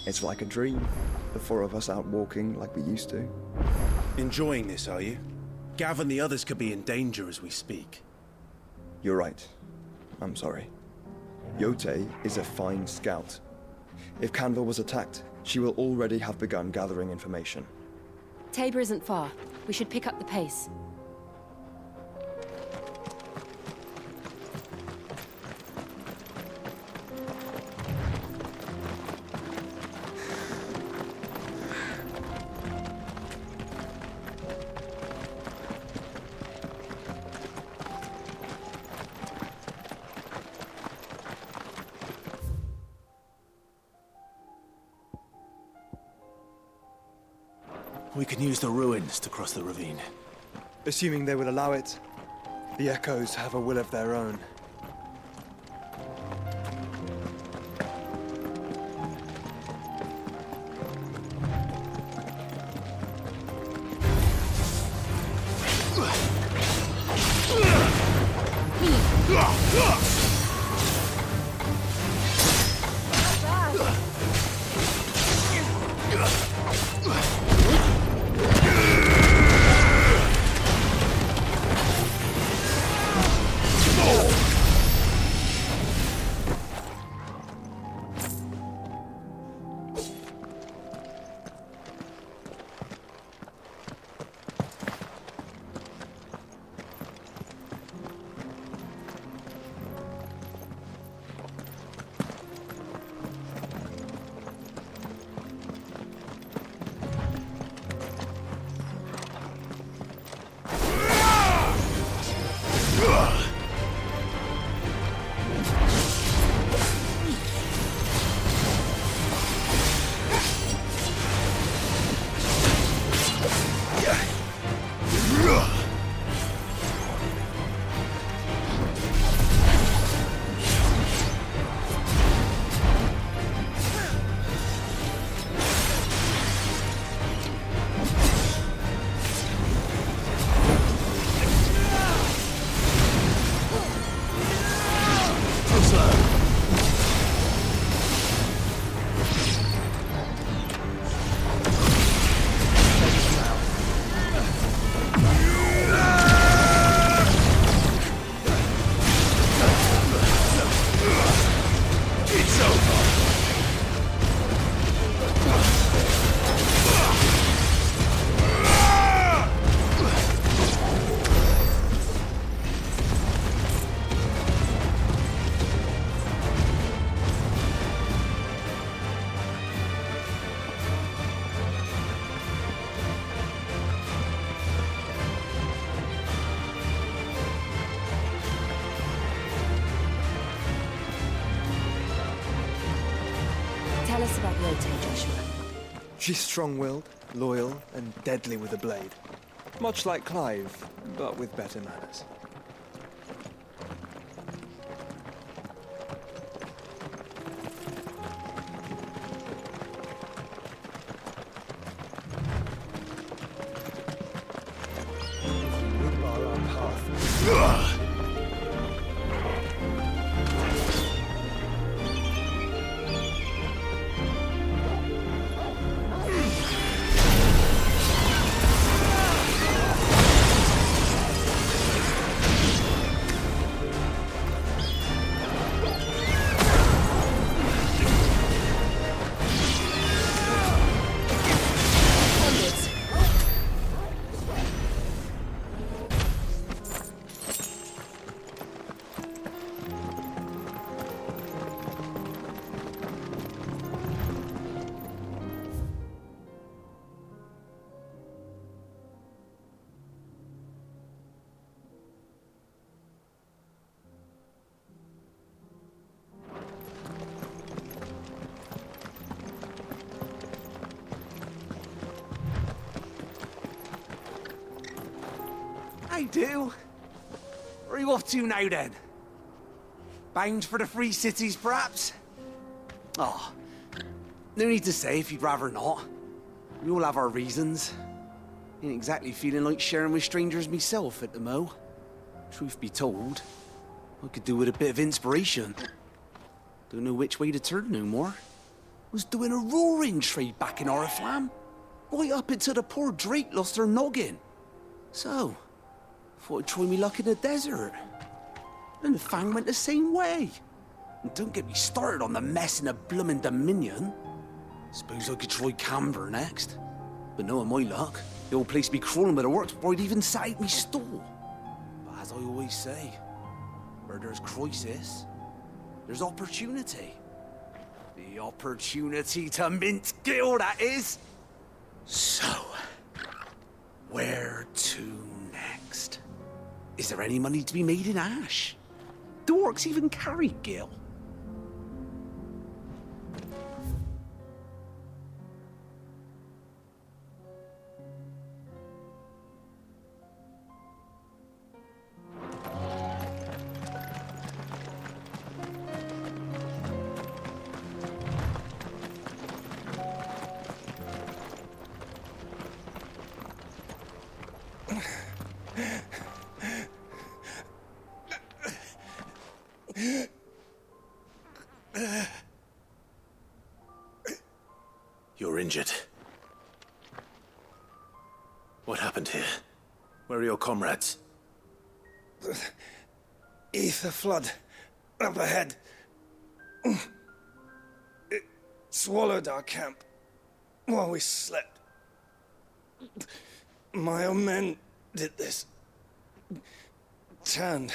It's like a dream. The four of us out walking like we used to. Enjoying this, are you? Gav and the others could be in danger as we speak. You're right. I'm sorry. Yote is a fine scout. If Canville was attacked, she will already have begun gathering information. Tabor isn't far. We should pick up the pace. We can use the ruins to cross the ravine. Assuming they would allow it, the Echoes have a will of their own. Tell us about Yote, Joshua. She's strong-willed, loyal, and deadly with a blade. Much like Clive, but with better manners. Would bar our path. I do. Where are you off to now, then? Bound for the Free Cities, perhaps? Oh, no need to say if you'd rather not. We all have our reasons. Ain't exactly feeling like sharing with strangers myself at the mo. Truth be told, I could do with a bit of inspiration. Don't know which way to turn no more. was doing a roaring trade back in Oriflamme. Right up until the poor Drake lost her noggin. So, thought I'd try me luck in the desert. And the Fang went the same way. And don't get me started on the mess in the bloomin' Dominion. Suppose I could try Canver next. But knowing my luck, the old place be crawling with the works before I'd even set out me stall. But as I always say, where there's crisis, there's opportunity. The opportunity to mint Gil, that is. So, where to next? Is there any money to be made in Ash? Do orcs even carry Gil? You're injured. What happened here? Where are your comrades? Ether flood. Up ahead. It swallowed our camp while we slept. My own men did this. Turned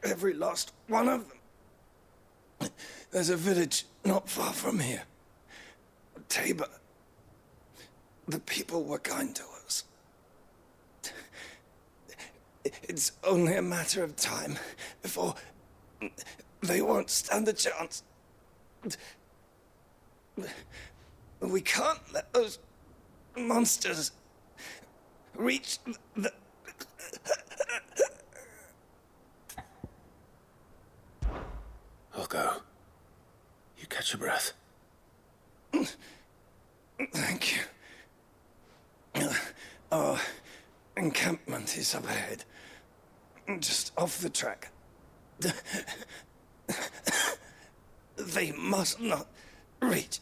every last one of them. There's a village not far from here. Tabor. The people were kind to us. It's only a matter of time before they won't stand a chance. We can't let those monsters reach the... I'll go. You catch your breath. Thank you. Our encampment is up ahead. Just off the track. They must not reach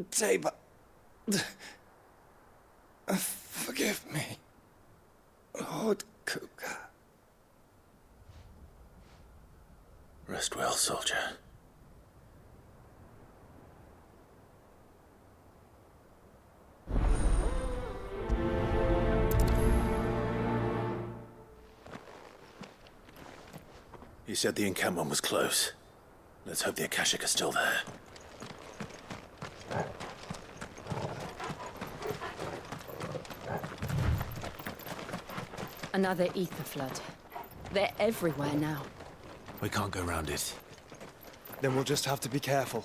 Tabor. Forgive me, Lord Kuka. Rest well, soldier. You said the encampment was close. Let's hope the Akashic are still there. Another ether flood. They're everywhere now. We can't go round it. Then we'll just have to be careful.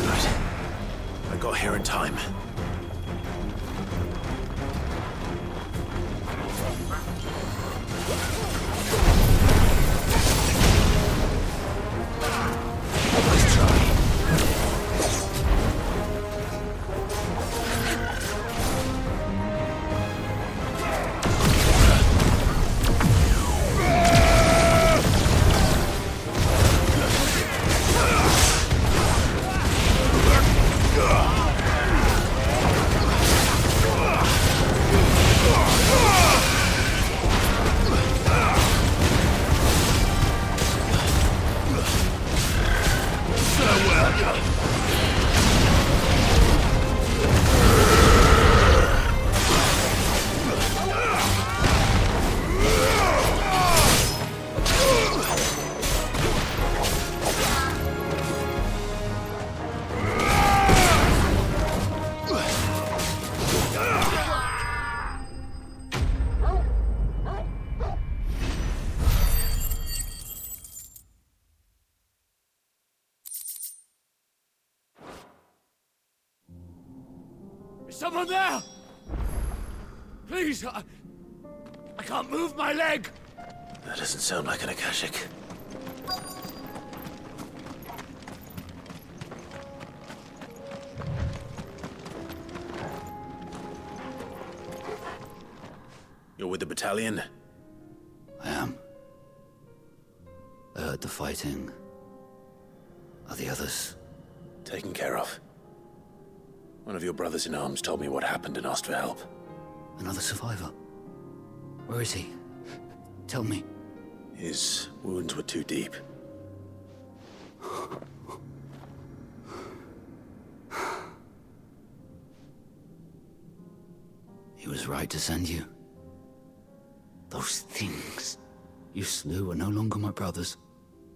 Good. I got here in time. Nice try. Is someone there? Please, I can't move my leg. That doesn't sound like an Akashic. You're with the battalion? I am. I heard the fighting. Are the others? Taken care of. One of your brothers in arms told me what happened and asked for help. Another survivor? Where is he? Tell me. His wounds were too deep. He was right to send you. Those things you slew are no longer my brothers.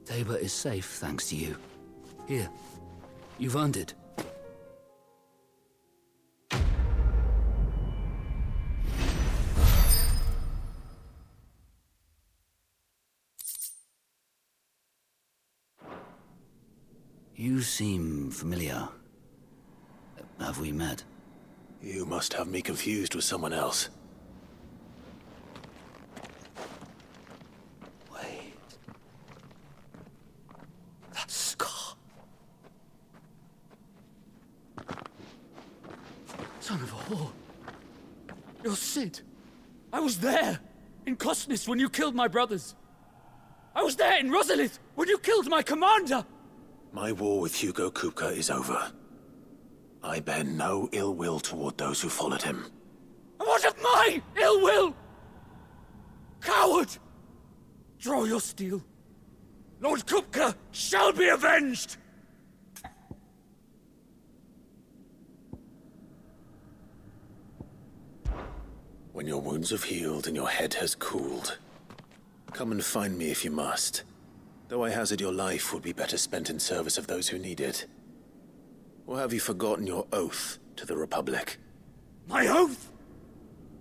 Tabor is safe thanks to you. Here, you've earned it. You seem familiar. Have we met? You must have me confused with someone else. Wait. That scar. Son of a whore. You're Sid. I was there, in Cosnis, when you killed my brothers. I was there in Rosalith, when you killed my commander. My war with Hugo Kupka is over. I bear no ill will toward those who followed him. What of my ill will? Coward! Draw your steel. Lord Kupka shall be avenged! When your wounds have healed and your head has cooled, come and find me if you must. Though I hazard your life would be better spent in service of those who need it. Or have you forgotten your oath to the Republic? My oath?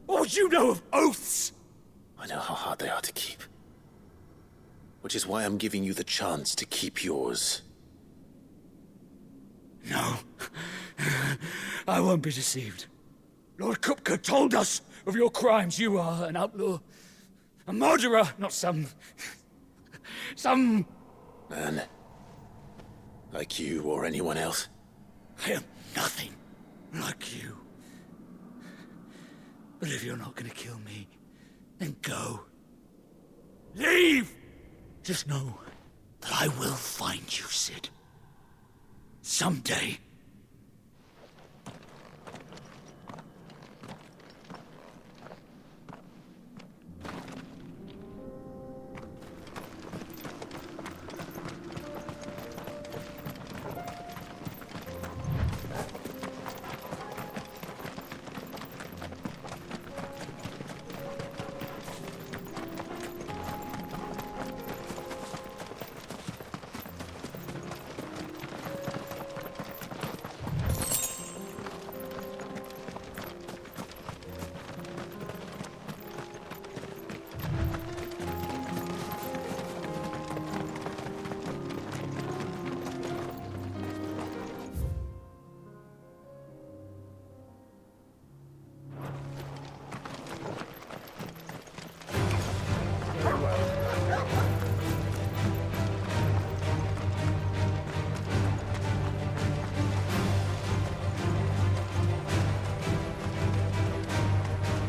What would you know of oaths? I know how hard they are to keep. Which is why I'm giving you the chance to keep yours. No. I won't be deceived. Lord Kupka told us of your crimes. You are an outlaw. A murderer, not some... Man. Like you or anyone else. I am nothing like you. But if you're not gonna kill me, then go. Leave! Just know that I will find you, Sid. Someday.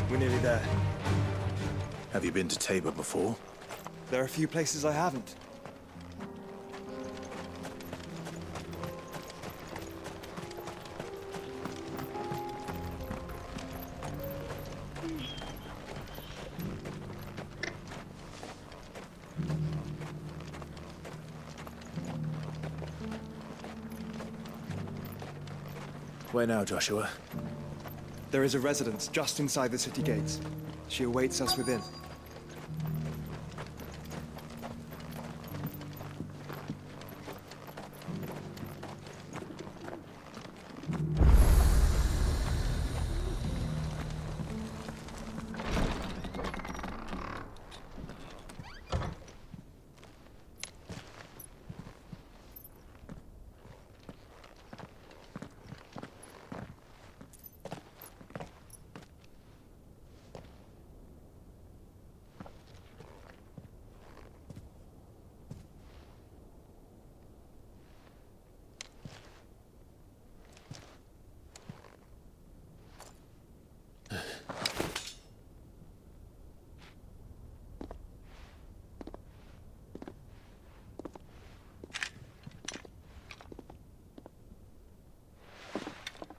We're nearly there. Have you been to Tabor before? There are a few places I haven't. Where now, Joshua? There is a residence just inside the city gates. She awaits us within.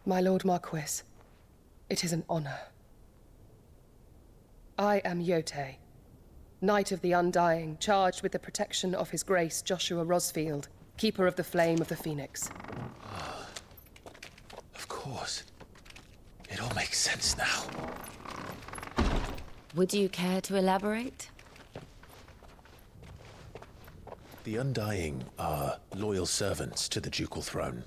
My Lord Marquis, it is an honor. I am Yotei, Knight of the Undying, charged with the protection of His Grace Joshua Rosfield, Keeper of the Flame of the Phoenix. Of course. It all makes sense now. Would you care to elaborate? The Undying are loyal servants to the ducal throne.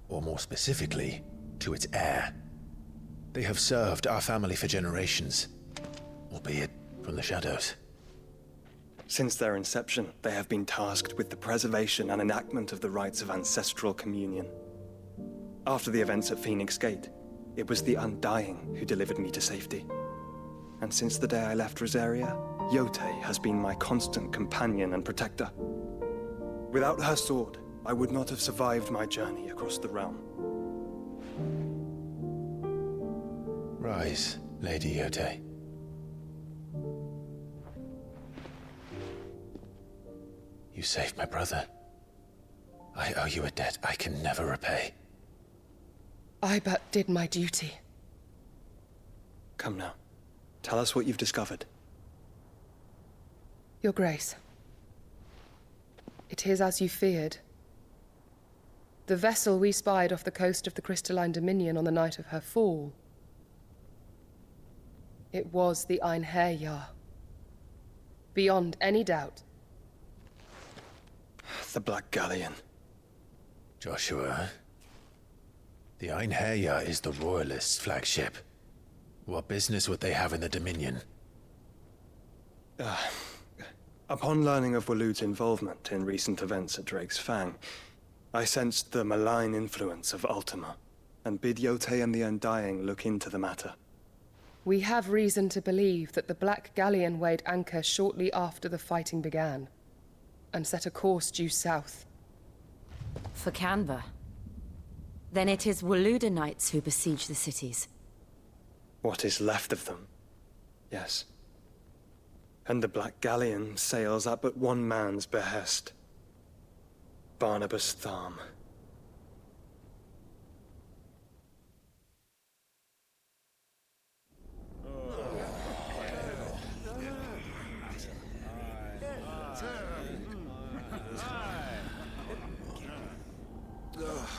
Or more specifically, to its heir. They have served our family for generations, albeit from the shadows. Since their inception, they have been tasked with the preservation and enactment of the rites of ancestral communion. After the events at Phoenix Gate, it was the Undying who delivered me to safety. And since the day I left Rosaria, Yotei has been my constant companion and protector. Without her sword, I would not have survived my journey across the realm. Rise, Lady Yotei. You saved my brother. I owe you a debt I can never repay. I but did my duty. Come now. Tell us what you've discovered. Your Grace. It is as you feared. The vessel we spied off the coast of the Crystalline Dominion on the night of her fall. It was the Einherjar. Beyond any doubt. The Black Galleon. Joshua, the Einherjar is the Royalists' flagship. What business would they have in the Dominion? Upon learning of Waloed's involvement in recent events at Drake's Fang, I sensed the malign influence of Ultima, and bid Yotei and the Undying look into the matter. We have reason to believe that the Black Galleon weighed anchor shortly after the fighting began, and set a course due south. For Canva. Then it is Waloeda Knights who besiege the cities. What is left of them? Yes. And the Black Galleon sails at but one man's behest. Barnabas Tharm.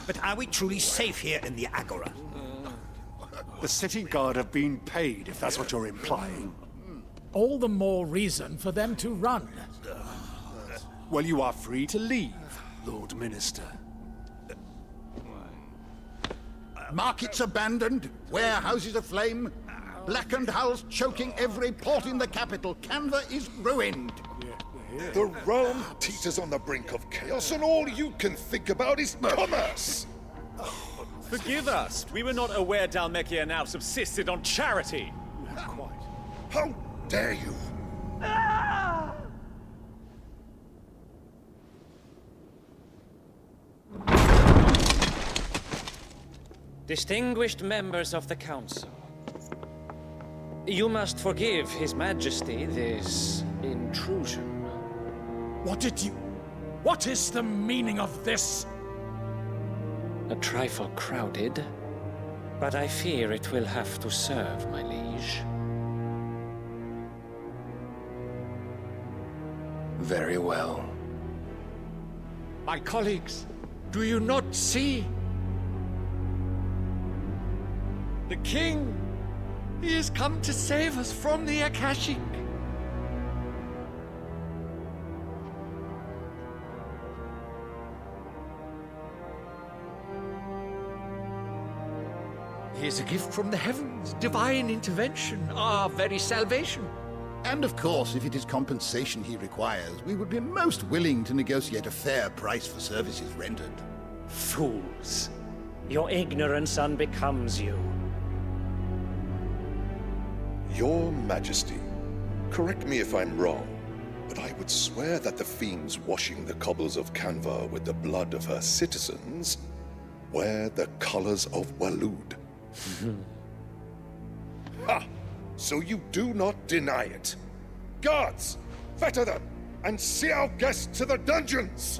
But are we truly safe here in the Agora? The city guard have been paid, if that's what you're implying. All the more reason for them to run. Well, you are free to leave, Lord Minister. Markets abandoned, warehouses aflame, blackened hulls choking every port in the capital. Canva is ruined. The realm teeters on the brink of chaos, and all you can think about is commerce! Forgive us. We were not aware Dhalmekia now subsisted on charity. Quite. How dare you! Distinguished members of the Council, you must forgive His Majesty this intrusion. What is the meaning of this? A trifle crowded, but I fear it will have to serve, my liege. Very well. My colleagues, do you not see? The King! He has come to save us from the Akashic! He is a gift from the heavens, divine intervention, our very salvation. And of course, if it is compensation he requires, we would be most willing to negotiate a fair price for services rendered. Fools! Your ignorance unbecomes you. Your Majesty, correct me if I'm wrong, but I would swear that the fiends washing the cobbles of Canva with the blood of her citizens wear the colors of Waloed. Ha! So you do not deny it. Guards, fetter them, and see our guests to the dungeons!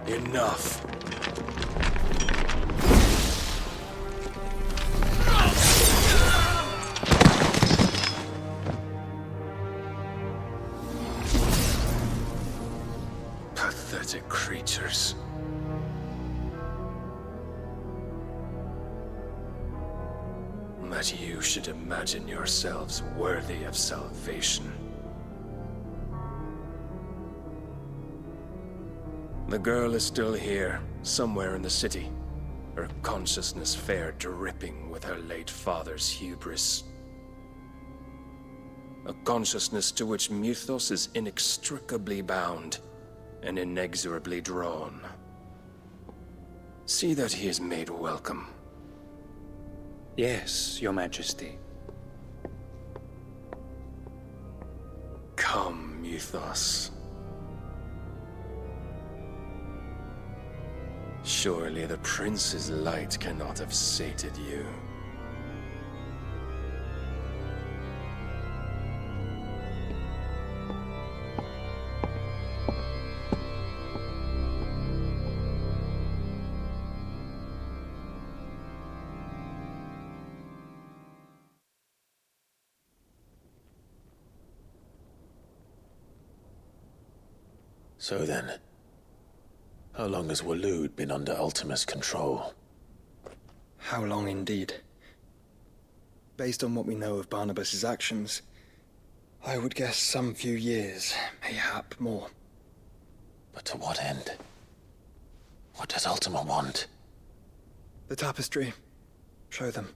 Enough. Pathetic creatures. That you should imagine yourselves worthy of salvation. The girl is still here, somewhere in the city. Her consciousness fair dripping with her late father's hubris. A consciousness to which Mythos is inextricably bound and inexorably drawn. See that he is made welcome. Yes, Your Majesty. Come, Mythos. Surely the prince's light cannot have sated you. So then, how long has Waloed been under Ultima's control? How long indeed? Based on what we know of Barnabas's actions, I would guess some few years, mayhap more. But to what end? What does Ultima want? The tapestry. Show them.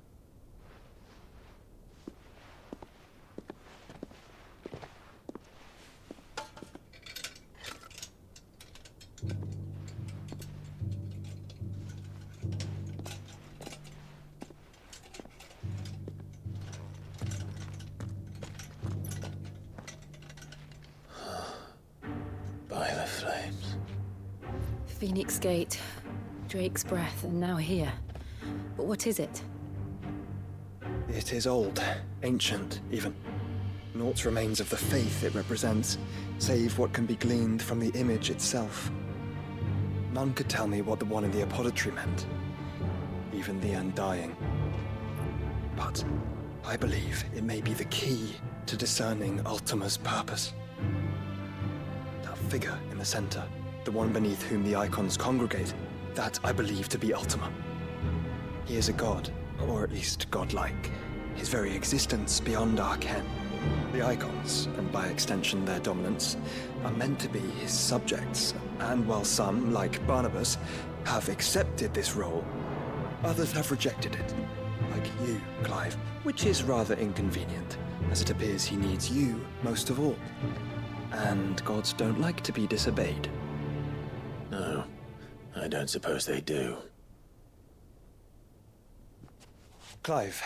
By the flames. Phoenix Gate, Drake's Breath, and now here. But what is it? It is old, ancient, even. Naught remains of the faith it represents, save what can be gleaned from the image itself. None could tell me what the one in the apothecary meant, even the Undying. But I believe it may be the key to discerning Ultima's purpose. That figure in the center, the one beneath whom the icons congregate, that I believe to be Ultima. He is a god, or at least godlike, his very existence beyond our ken. The icons, and by extension their dominance, are meant to be his subjects, and while some, like Barnabas, have accepted this role, others have rejected it, like you, Clive, which is rather inconvenient, as it appears he needs you most of all. And gods don't like to be disobeyed. No, I don't suppose they do. Clive,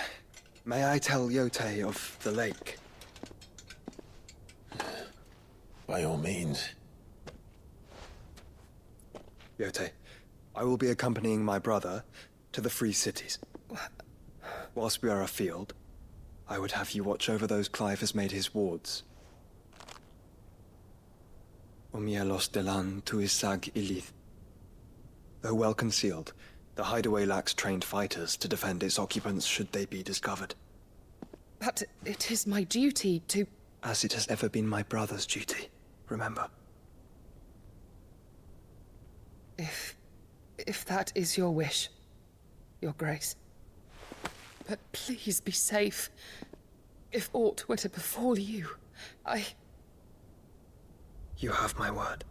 may I tell Yote of the lake? By all means. Yote, I will be accompanying my brother to the Free Cities. Whilst we are afield, I would have you watch over those Clive has made his wards. Omielos delan tuisag ilith. Though well concealed, the hideaway lacks trained fighters to defend its occupants should they be discovered. But it is my duty to... As it has ever been my brother's duty, remember. If that is your wish, Your Grace. But please be safe. If aught were to befall you, You have my word.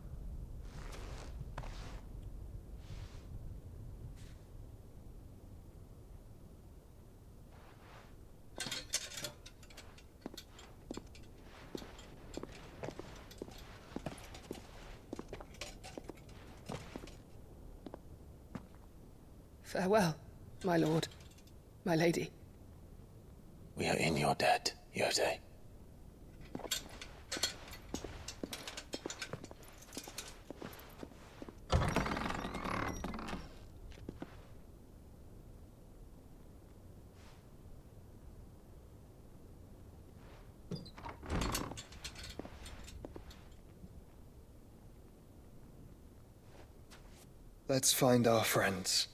Farewell, my lord, my lady. We are in your debt, Yote. Let's find our friends.